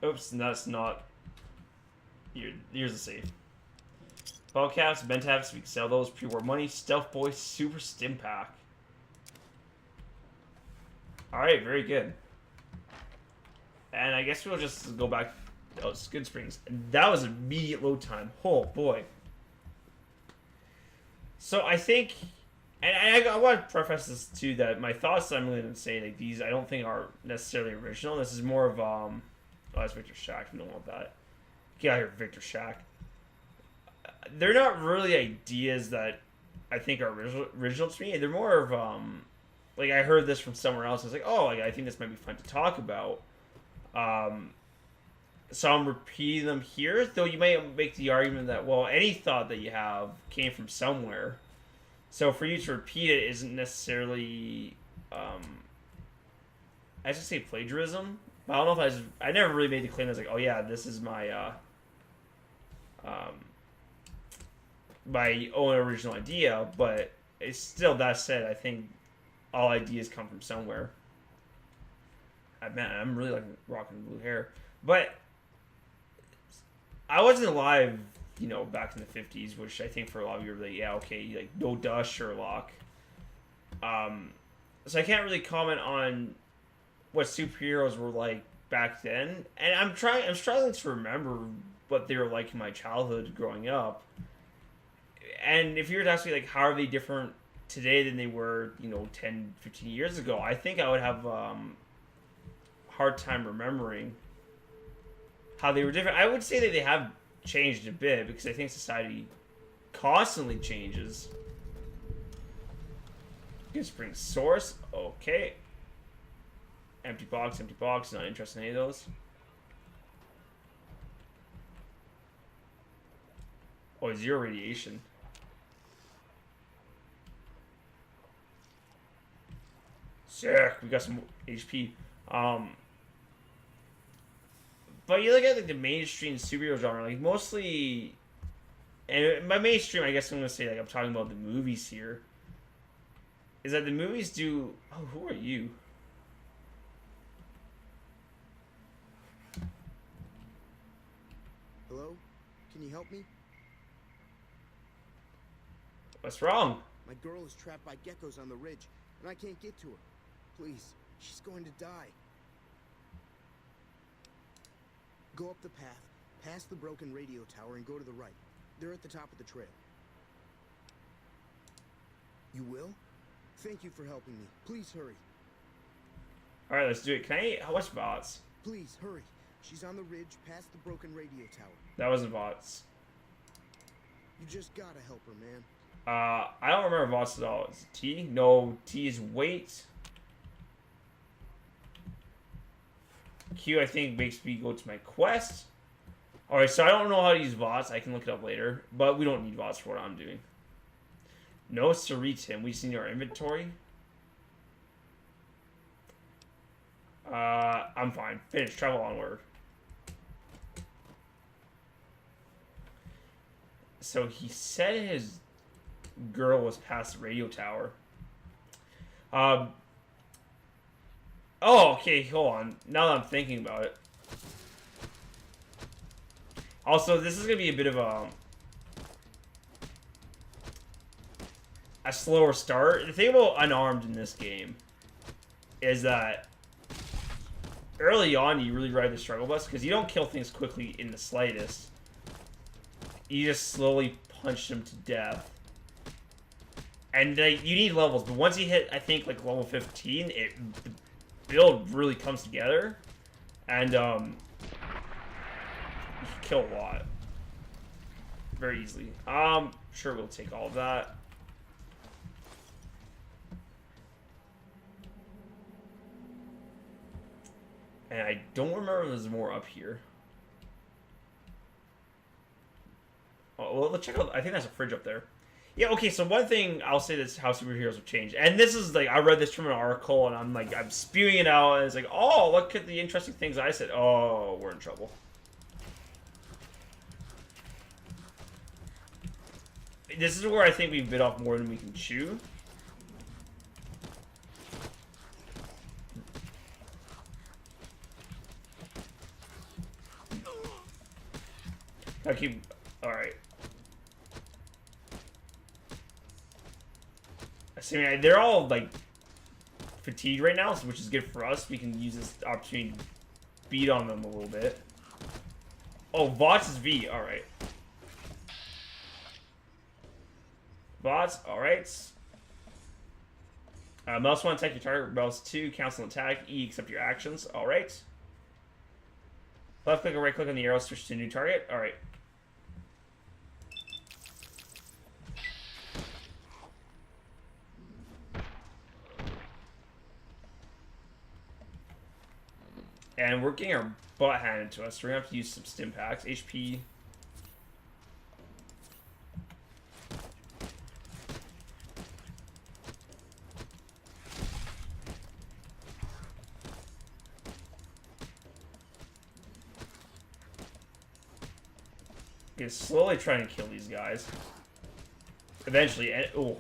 Oops, that's not. Here's the safe. Ball caps, bent caps, we can sell those. Pre-war money, stealth boy, super stim pack. Alright, very good. And I guess we'll just go back. Oh, it's Good Springs. That was immediate load time. Oh boy. So I think, and I want to preface this too, that my thoughts I'm going to say, like, these I don't think are necessarily original. This is more of oh, that's Victor Shack. We don't want that. Get out of here, Victor Shack. They're not really ideas that I think are original to me. They're more of like I heard this from somewhere else. I was like, oh, like, I think this might be fun to talk about. So I'm repeating them here, though you might make the argument that, well, any thought that you have came from somewhere. So for you to repeat it isn't necessarily, I should say plagiarism. But I don't know if I never really made the claim that's like, oh yeah, this is my, my own original idea. But it's still, that said, I think all ideas come from somewhere. Man, I'm really like rocking blue hair. But I wasn't alive, you know, back in the 50s, which I think for a lot of you are like, yeah, okay, like, no duh, Sherlock. So I can't really comment on what superheroes were like back then. And I'm struggling to remember what they were like in my childhood growing up. And if you were to ask me, like, how are they different today than they were, you know, 10, 15 years ago, I think I would have hard time remembering how they were different. I would say that they have changed a bit because I think society constantly changes. Good Spring Source, okay. Empty box, not interested in any of those. Oh, 0 radiation. Sick, we got some HP. But you look at like the mainstream superhero genre, like mostly, and by mainstream, I guess I'm gonna say like I'm talking about the movies here. Is that the movies do? Oh, who are you? Hello? Can you help me? What's wrong? My girl is trapped by geckos on the ridge, and I can't get to her. Please, she's going to die. Go up the path, past the broken radio tower, and go to the right. They're at the top of the trail. You will? Thank you for helping me. Please hurry. Alright, let's do it. Can I... How much bots? Please, hurry. She's on the ridge past the broken radio tower. That wasn't bots. You just gotta help her, man. I don't remember bots at all. Is it T? No, T is wait. Q, I think, makes me go to my quest. Alright, so I don't know how to use bots. I can look it up later. But we don't need bots for what I'm doing. No Ceritin. We just need our inventory. I'm fine. Finish. Travel onward. So he said his girl was past the radio tower. Oh, okay, hold on. Now that I'm thinking about it. Also, this is going to be a bit of a slower start. The thing about unarmed in this game is that early on you really ride the struggle bus because you don't kill things quickly in the slightest. You just slowly punch them to death. And you need levels, but once you hit, I think, like level 15, the build really comes together, and you can kill a lot very easily. Sure, we'll take all of that. And I don't remember if there's more up here. Oh, well, let's check out. I think that's a fridge up there. Yeah, okay, so one thing I'll say that's how superheroes have changed. And this is like, I read this from an article and I'm spewing it out and it's like, oh, look at the interesting things I said. Oh, we're in trouble. This is where I think we bit off more than we can chew. I keep... Alright. Assuming they're all, like, fatigued right now, which is good for us. We can use this opportunity to beat on them a little bit. Oh, Vots is V. Alright. Vots, alright. Mouse 1, attack your target. Mouse 2, cancel an attack. E, accept your actions. Alright. Left click or right click on the arrow, switch to a new target. Alright. And we're getting our butt handed to us, so we're gonna have to use some stim packs. HP. He's slowly trying to kill these guys. Eventually, and oh.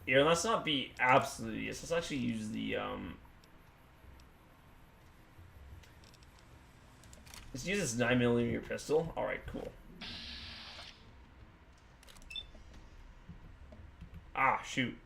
Yeah, let's not be absolutely yes. Let's actually use the let's use this 9mm pistol. All right, cool. Ah, shoot.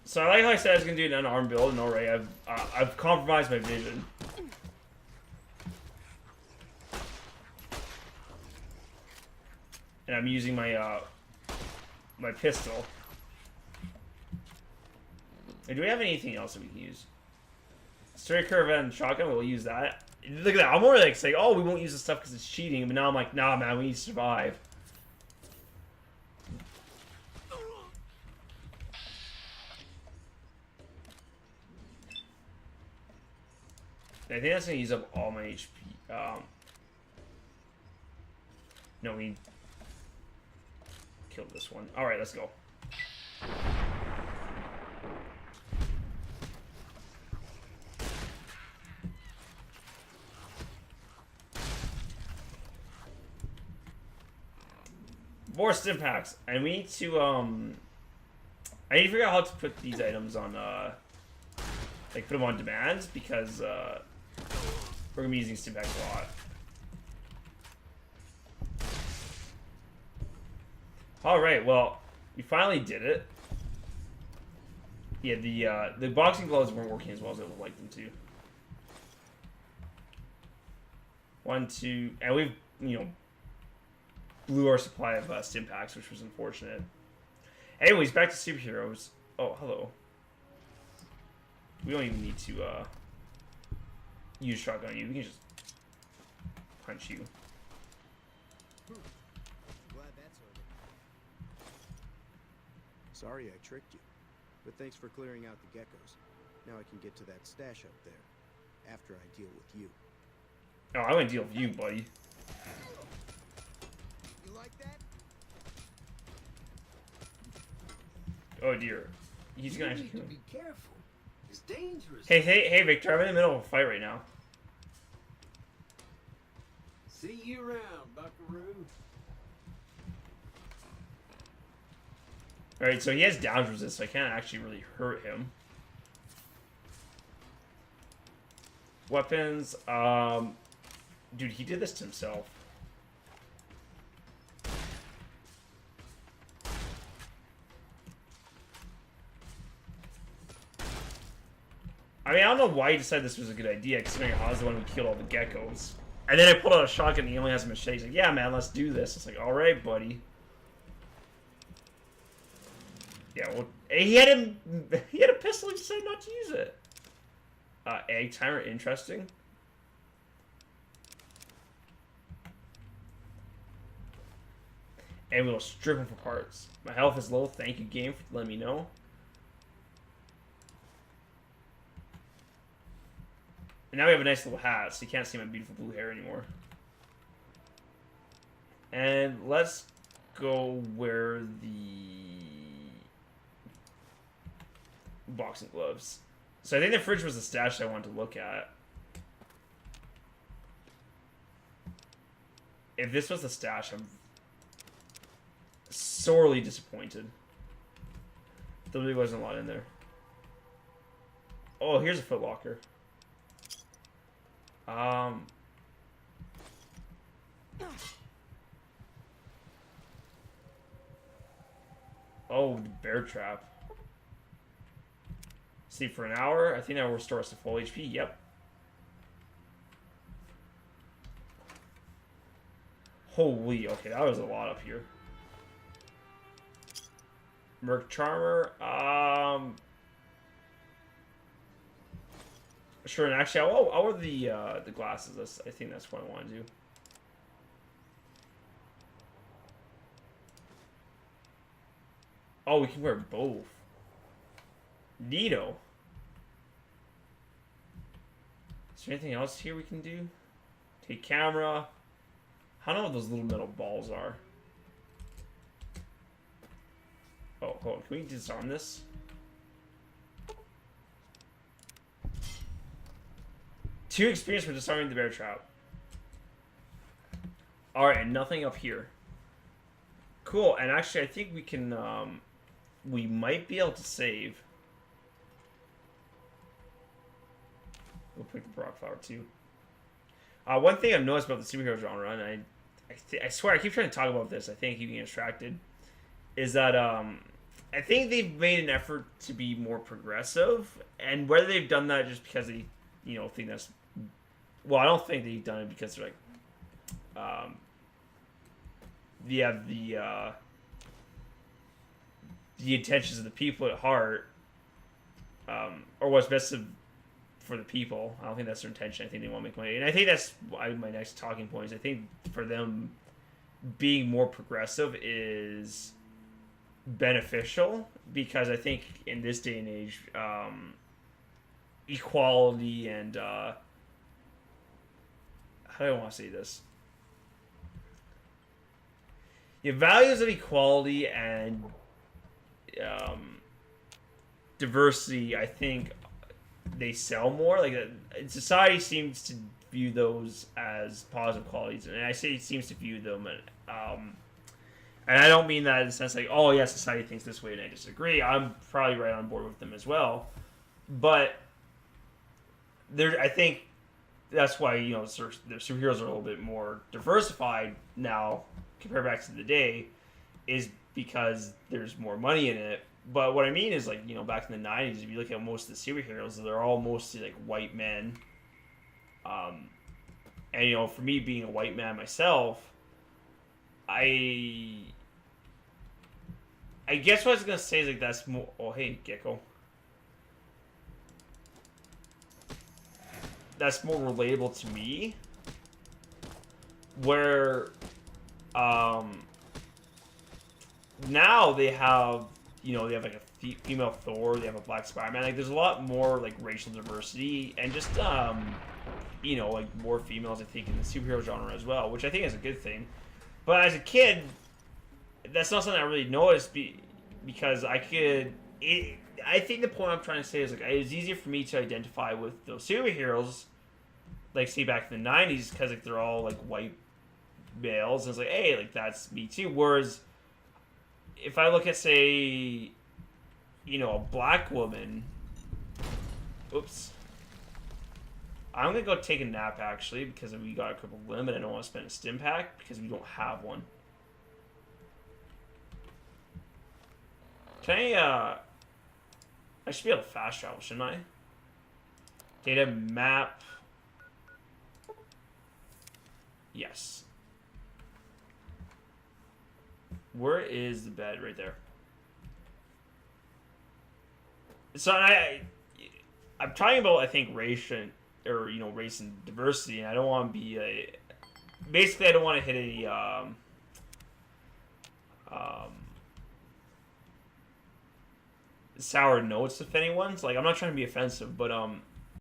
So I like how I said I was gonna do an unarmed build, and already I've compromised my vision. And I'm using my my pistol. And do we have anything else that we can use? Straight curve and shotgun, we'll use that. Look at that, I'm already like saying, oh, we won't use this stuff because it's cheating, but now I'm like, nah, man, we need to survive. I think that's gonna use up all my HP. No, we killed this one. All right, let's go. More stim packs, and we need to I need to figure out how to put these items on like put them on demand because we're gonna be using stim packs a lot. All right, well, we finally did it. Yeah, the boxing gloves weren't working as well as I would like them to. 1, 2, and we've blew our supply of stim packs, which was unfortunate. Anyways, back to superheroes. Oh, hello. We don't even need to use shotgun on you. We can just punch you. Glad that's over. Sorry I tricked you, but thanks for clearing out the geckos. Now I can get to that stash up there, after I deal with you. Oh, I wouldn't deal with you, buddy. You like that? Oh dear. He's gonna actually You need to be careful. It's dangerous. Hey, Victor, I'm in the middle of a fight right now. See you around, Buckaroo. Alright, so he has downs resist, so I can't actually really hurt him. Weapons, dude, he did this to himself. I mean, I don't know why he decided this was a good idea, considering I was the one who killed all the geckos. And then I pulled out a shotgun and he only has a machete. He's like, yeah, man, let's do this. It's like, alright, buddy. Yeah, well, he had a pistol, he decided not to use it. Egg timer, interesting. And we'll strip him for parts. My health is low, thank you, game, for letting me know. And now we have a nice little hat, so you can't see my beautiful blue hair anymore. And let's go where the boxing gloves. So I think the fridge was the stash I wanted to look at. If this was the stash, I'm sorely disappointed. There really wasn't a lot in there. Oh, here's a Foot Locker. Oh, the bear trap. Sleep for an hour. I think that will restore us to full HP. Yep. Holy, okay, that was a lot up here. Merc Charmer. Sure, and actually, I'll wear the glasses. I think that's what I want to do. Oh, we can wear both. Neato. Is there anything else here we can do? Take camera. I don't know what those little metal balls are. Oh, hold on. Can we disarm this? Two experience for disarming the bear trap. Alright, and nothing up here. Cool, and actually I think we can, we might be able to save. We'll pick the Brock Flower too. One thing I've noticed about the superhero genre, and I swear I keep trying to talk about this, I think keeping distracted, is that I think they've made an effort to be more progressive, and whether they've done that just because they, you know, think that's, well, I don't think they've done it because they're like, they have the intentions of the people at heart, or what's best for the people. I don't think that's their intention. I think they want to make money, and I think that's my next talking point is I think for them being more progressive is beneficial, because I think in this day and age, equality and how do I want to say this? The values of equality and diversity, I think they sell more. Like, society seems to view those as positive qualities, and I say it seems to view them, and I don't mean that in the sense like, oh yeah, society thinks this way and I disagree. I'm probably right on board with them as well, but I think that's why, you know, the superheroes are a little bit more diversified now compared back to the day, is because there's more money in it. But what I mean is, like, you know, back in the 90s, if you look at most of the superheroes, they're all mostly like white men. And, you know, for me being a white man myself, I guess what I was gonna say is like that's more. Oh, hey, Gecko. That's more relatable to me. Where, now they have, you know, they have like a female Thor, they have a black Spider-Man. Like, there's a lot more like racial diversity and just, you know, like more females, I think, in the superhero genre as well, which I think is a good thing. But as a kid, that's not something I really noticed because I think the point I'm trying to say is, like, it was easier for me to identify with those superheroes, like, say, back in the 90s, because, like, they're all, like, white males, and it's like, hey, like, that's me too. Whereas, if I look at, say, you know, a black woman, oops, I'm going to go take a nap, actually, because we got a crippled limb, and I don't want to spend a stim pack, because we don't have one. Can I should be able to fast travel, shouldn't I? Data map. Yes. Where is the bed? Right there. So I'm talking about, I think, race and diversity, and I don't want to be basically I don't want to hit a sour notes if anyone's like, I'm not trying to be offensive, but